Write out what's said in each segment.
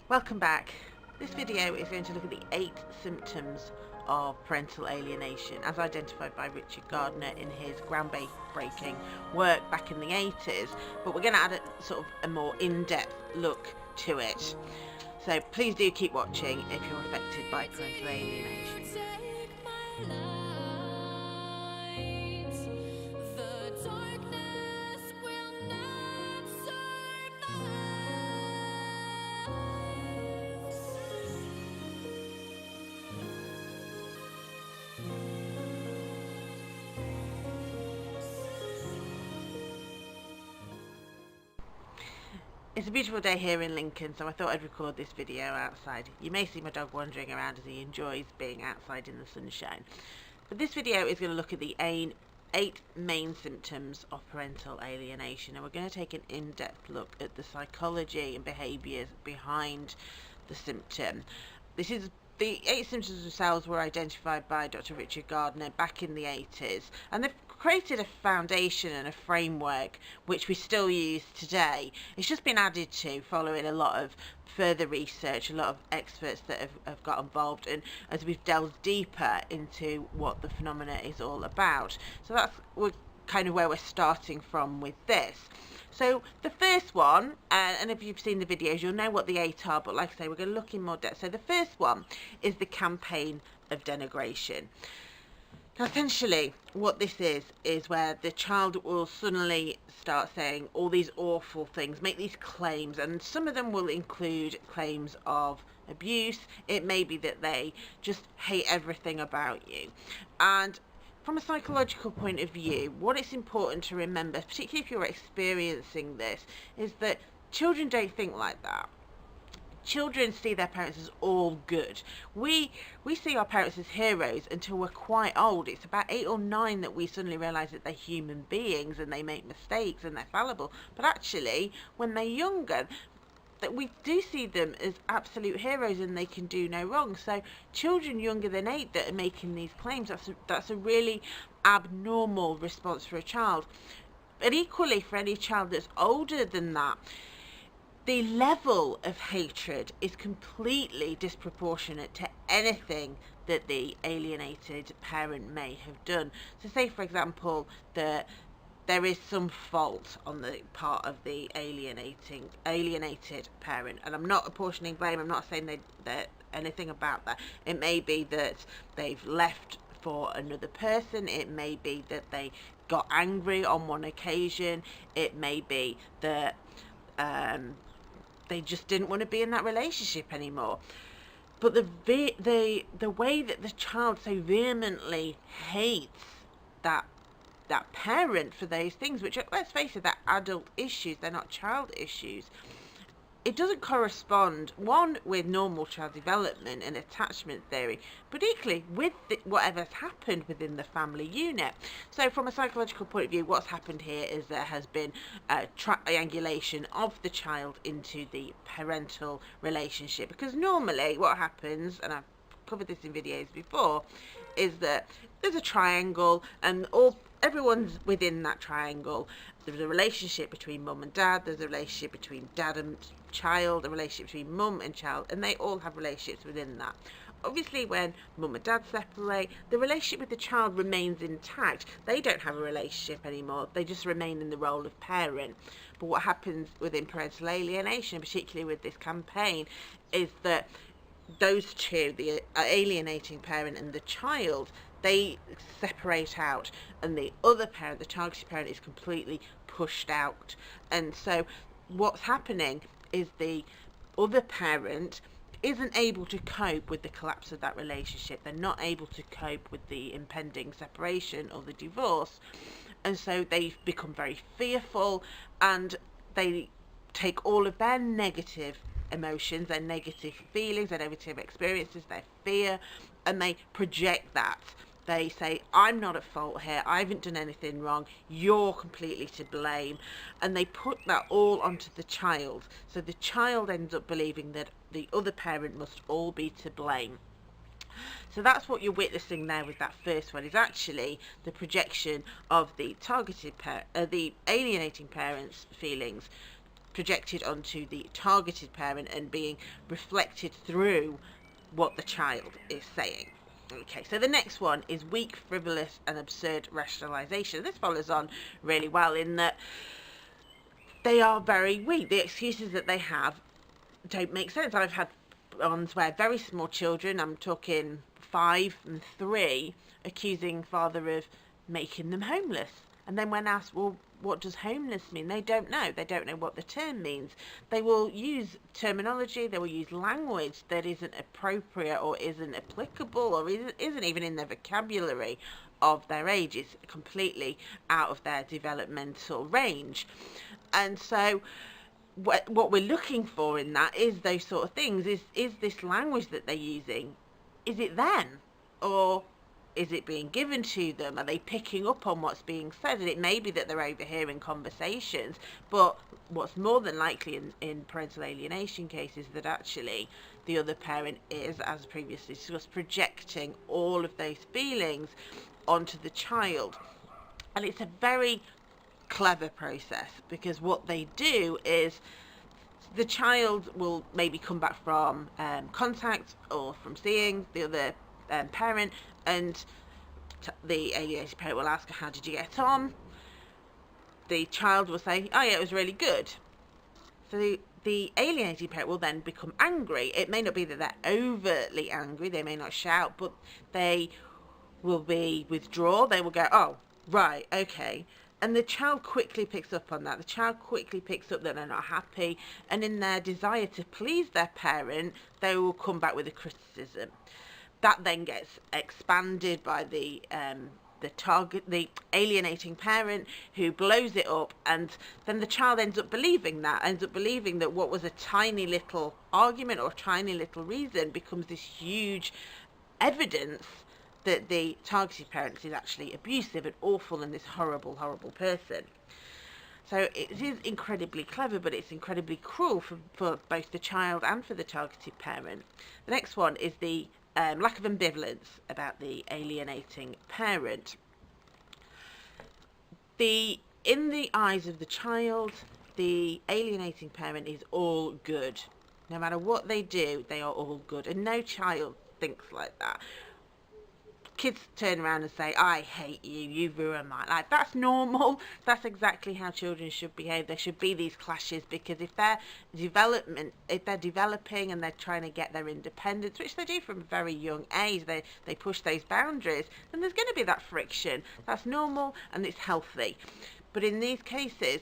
Welcome back. This video is going to look at the 8 symptoms of parental alienation as identified by Richard Gardner in his groundbreaking work back in the 80s, but we're going to add a more in-depth look to it. So please do keep watching if you're affected by parental alienation. It's a beautiful day here in Lincoln, so I thought I'd record this video outside. You may see my dog wandering around as he enjoys being outside in the sunshine. But this video is going to look at the 8 main symptoms of parental alienation, and we're going to take an in-depth look at the psychology and behaviours behind the symptom. The 8 symptoms themselves were identified by Dr Richard Gardner back in the 80s, and they've created a foundation and a framework which we still use today. It's just been added to following a lot of further research, a lot of experts that have got involved, and as we've delved deeper into what the phenomena is all about. So that's kind of where we're starting from with this. So the first one, and if you've seen the videos you'll know what the 8 are, but like I say, we're going to look in more depth. So the first one is the campaign of denigration. Now essentially what this is where the child will suddenly start saying all these awful things, make these claims, and some of them will include claims of abuse. It may be that they just hate everything about you. And from a psychological point of view, what it's important to remember, particularly if you're experiencing this, is that children don't think like that. Children see their parents as all good. We see our parents as heroes until we're quite old. It's about 8 or 9 that we suddenly realise that they're human beings and they make mistakes and they're fallible. But actually, when they're younger, that we do see them as absolute heroes and they can do no wrong. So children younger than 8 that are making these claims, that's a really abnormal response for a child. But equally for any child that's older than that, the level of hatred is completely disproportionate to anything that the alienated parent may have done. So say for example that there is some fault on the part of the alienated parent, and I'm not apportioning blame, I'm not saying that anything about that. It may be that they've left for another person, it may be that they got angry on one occasion, it may be that they just didn't want to be in that relationship anymore. But the way that the child so vehemently hates that parent for those things, which, let's face it, they're adult issues, they're not child issues, it doesn't correspond, one, with normal child development and attachment theory, but equally with whatever's happened within the family unit. So from a psychological point of view, what's happened here is there has been a triangulation of the child into the parental relationship, because normally what happens, and I've covered this in videos before, is that there's a triangle and everyone's within that triangle. There's a relationship between mum and dad, there's a relationship between dad and child, a relationship between mum and child, and they all have relationships within that. Obviously when mum and dad separate, the relationship with the child remains intact. They don't have a relationship anymore, they just remain in the role of parent. But what happens within parental alienation, particularly with this campaign, is that those two, the alienating parent and the child, they separate out, and the other parent, the targeted parent, is completely pushed out. And so what's happening is the other parent isn't able to cope with the collapse of that relationship. They're not able to cope with the impending separation or the divorce, and so they've become very fearful, and they take all of their negative emotions, their negative feelings, their negative experiences, their fear, and they project that. They say, I'm not at fault here, I haven't done anything wrong, you're completely to blame. And they put that all onto the child. So the child ends up believing that the other parent must all be to blame. So that's what you're witnessing there with that first one, is actually the projection of the targeted the alienating parent's feelings projected onto the targeted parent and being reflected through what the child is saying. Okay, so the next one is weak, frivolous and absurd rationalisation. This follows on really well in that they are very weak. The excuses that they have don't make sense. I've had ones where very small children, I'm talking 5 and 3, accusing father of making them homeless. And then when asked, well, what does homeless mean? They don't know. They don't know what the term means. They will use terminology, they will use language that isn't appropriate or isn't applicable or isn't even in their vocabulary of their age. It's completely out of their developmental range. And so what we're looking for in that is those sort of things. Is this language that they're using, is it them? Or is it being given to them? Are they picking up on what's being said? And it may be that they're overhearing conversations, but what's more than likely in parental alienation cases that actually the other parent is, as previously discussed, projecting all of those feelings onto the child. And it's a very clever process, because what they do is the child will maybe come back from contact or from seeing the other parent, and the alienated parent will ask her, how did you get on? The child will say, oh yeah, it was really good. So the alienated parent will then become angry. It may not be that they're overtly angry, they may not shout, but they will be withdraw. They will go, oh, right, okay. And the child quickly picks up on that. The child quickly picks up that they're not happy, and in their desire to please their parent, they will come back with a criticism. That then gets expanded by the alienating parent, who blows it up, and then the child ends up believing that what was a tiny little argument or tiny little reason becomes this huge evidence that the targeted parent is actually abusive and awful and this horrible, horrible person. So it is incredibly clever, but it's incredibly cruel for both the child and for the targeted parent. The next one is the lack of ambivalence about the alienating parent. In the eyes of the child, the alienating parent is all good. No matter what they do, they are all good, and no child thinks like that. Kids turn around and say, I hate you, you've ruined my life. That's normal. That's exactly how children should behave. There should be these clashes, because if they're developing and they're trying to get their independence, which they do from a very young age, they push those boundaries, then there's going to be that friction. That's normal and it's healthy. But in these cases,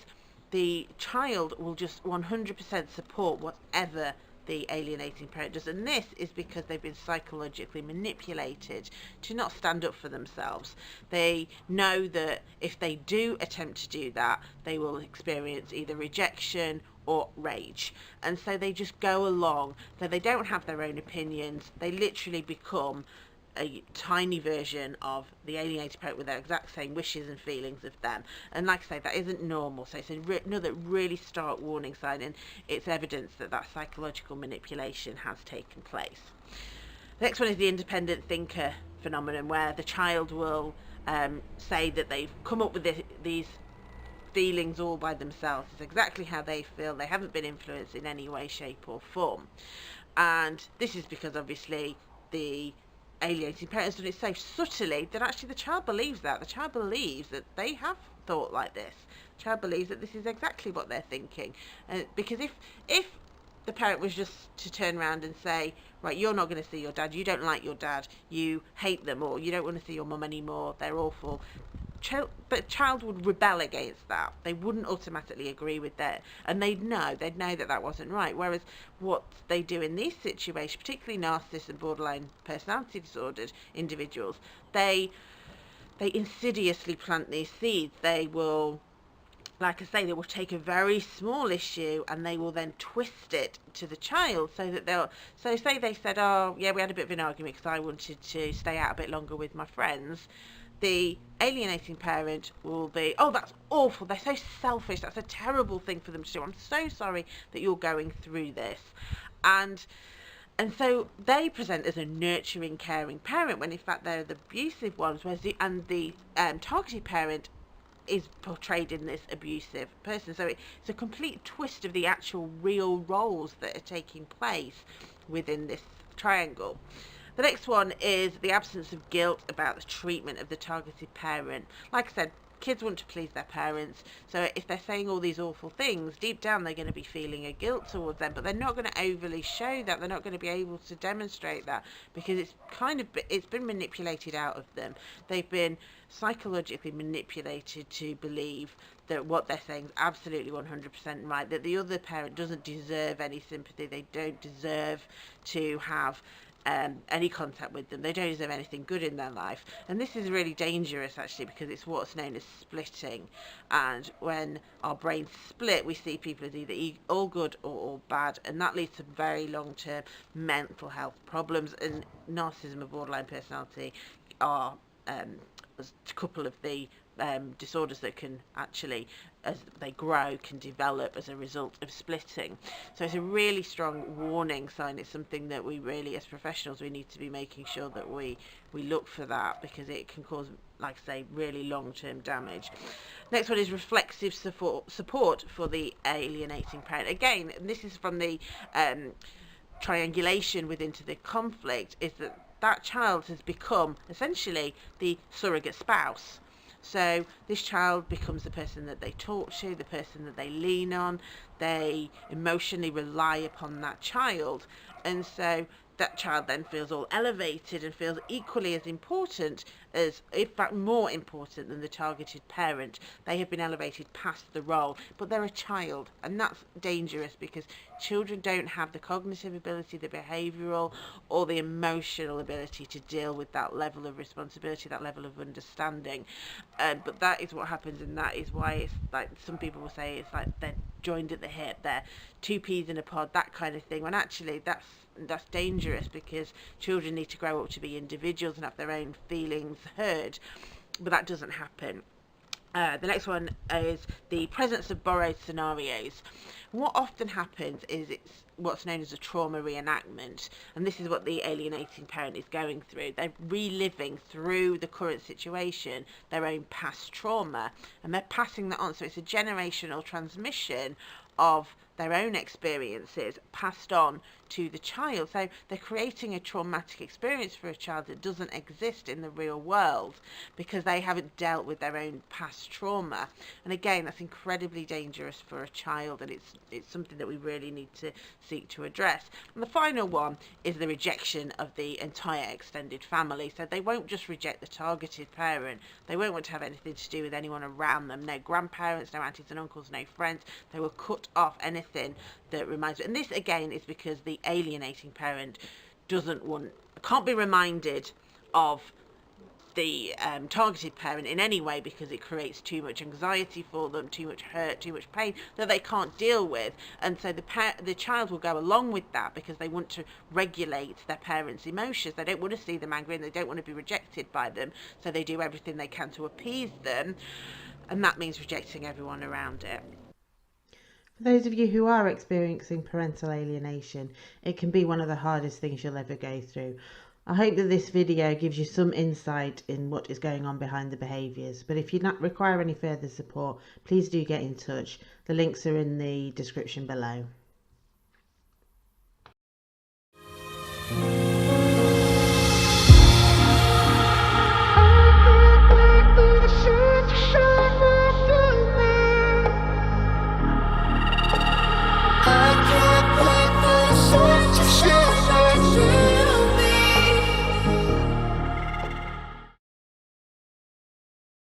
the child will just 100% support whatever the alienating parent does, and this is because they've been psychologically manipulated to not stand up for themselves. They know that if they do attempt to do that, they will experience either rejection or rage, and so they just go along. So they don't have their own opinions. They literally become a tiny version of the alienated parent with their exact same wishes and feelings of them. And like I say, that isn't normal. So it's another really stark warning sign, and it's evidence that that psychological manipulation has taken place. The next one is the independent thinker phenomenon, where the child will say that they've come up with these feelings all by themselves. It's exactly how they feel. They haven't been influenced in any way, shape or form. And this is because obviously the alienating parents done it so subtly that actually the child believes that. The child believes that they have thought like this. The child believes that this is exactly what they're thinking. Because if the parent was just to turn around and say, right, you're not going to see your dad, you don't like your dad, you hate them, or you don't want to see your mum anymore, they're awful, but a child would rebel against that. They wouldn't automatically agree with that, and they'd know that that wasn't right. Whereas what they do in these situations, particularly narcissists and borderline personality disordered individuals, they insidiously plant these seeds. They will, like I say, they will take a very small issue and they will then twist it to the child, so that say they said, oh yeah, we had a bit of an argument because I wanted to stay out a bit longer with my friends. The alienating parent will be, oh, that's awful, they're so selfish, that's a terrible thing for them to do, I'm so sorry that you're going through this. And so they present as a nurturing, caring parent, when in fact they're the abusive ones. Whereas the targeted parent is portrayed in this abusive person. So it's a complete twist of the actual real roles that are taking place within this triangle. The next one is the absence of guilt about the treatment of the targeted parent. Like I said, kids want to please their parents, so if they're saying all these awful things, deep down they're going to be feeling a guilt towards them, but they're not going to overly show that. They're not going to be able to demonstrate that, because it's been manipulated out of them. They've been psychologically manipulated to believe that what they're saying is absolutely 100% right, that the other parent doesn't deserve any sympathy, they don't deserve to have any contact with them, they don't deserve anything good in their life. And this is really dangerous, actually, because it's what's known as splitting. And when our brains split, we see people as either all good or all bad, and that leads to very long-term mental health problems. And narcissism and borderline personality are a couple of the disorders that can actually, as they grow, can develop as a result of splitting. So it's a really strong warning sign. It's something that we really, as professionals, we need to be making sure that we look for that, because it can cause, like I say, really long-term damage. Next one is reflexive support for the alienating parent. Again, and this is from the triangulation within to the conflict, is that child has become essentially the surrogate spouse. So this child becomes the person that they talk to, the person that they lean on. They emotionally rely upon that child, and so that child then feels all elevated and feels equally as important as, in fact more important than, the targeted parent. They have been elevated past the role, but they're a child, and that's dangerous, because children don't have the cognitive ability, the behavioural or the emotional ability to deal with that level of responsibility, that level of understanding. But that is what happens, and that is why it's like some people will say it's like they're joined at the hip, they're two peas in a pod, that kind of thing, when actually that's dangerous, because children need to grow up to be individuals and have their own feelings heard, but that doesn't happen. The next one is the presence of borrowed scenarios. What often happens is it's what's known as a trauma reenactment, and this is what the alienating parent is going through. They're reliving through the current situation their own past trauma, and they're passing that on. So it's a generational transmission of their own experiences passed on to the child. So they're creating a traumatic experience for a child that doesn't exist in the real world, because they haven't dealt with their own past trauma. And again, that's incredibly dangerous for a child, and it's something that we really need to seek to address. And the final one is the rejection of the entire extended family. So they won't just reject the targeted parent, they won't want to have anything to do with anyone around them. No grandparents, no aunties and uncles, no friends. They will cut off anything that reminds them. And this again is because the alienating parent can't be reminded of the targeted parent in any way, because it creates too much anxiety for them, too much hurt, too much pain that they can't deal with. And so the child will go along with that, because they want to regulate their parents' emotions. They don't want to see them angry, and they don't want to be rejected by them, so they do everything they can to appease them, and that means rejecting everyone around it. For those of you who are experiencing parental alienation, it can be one of the hardest things you'll ever go through. I hope that this video gives you some insight in what is going on behind the behaviours, but if you require any further support, please do get in touch. The links are in the description below.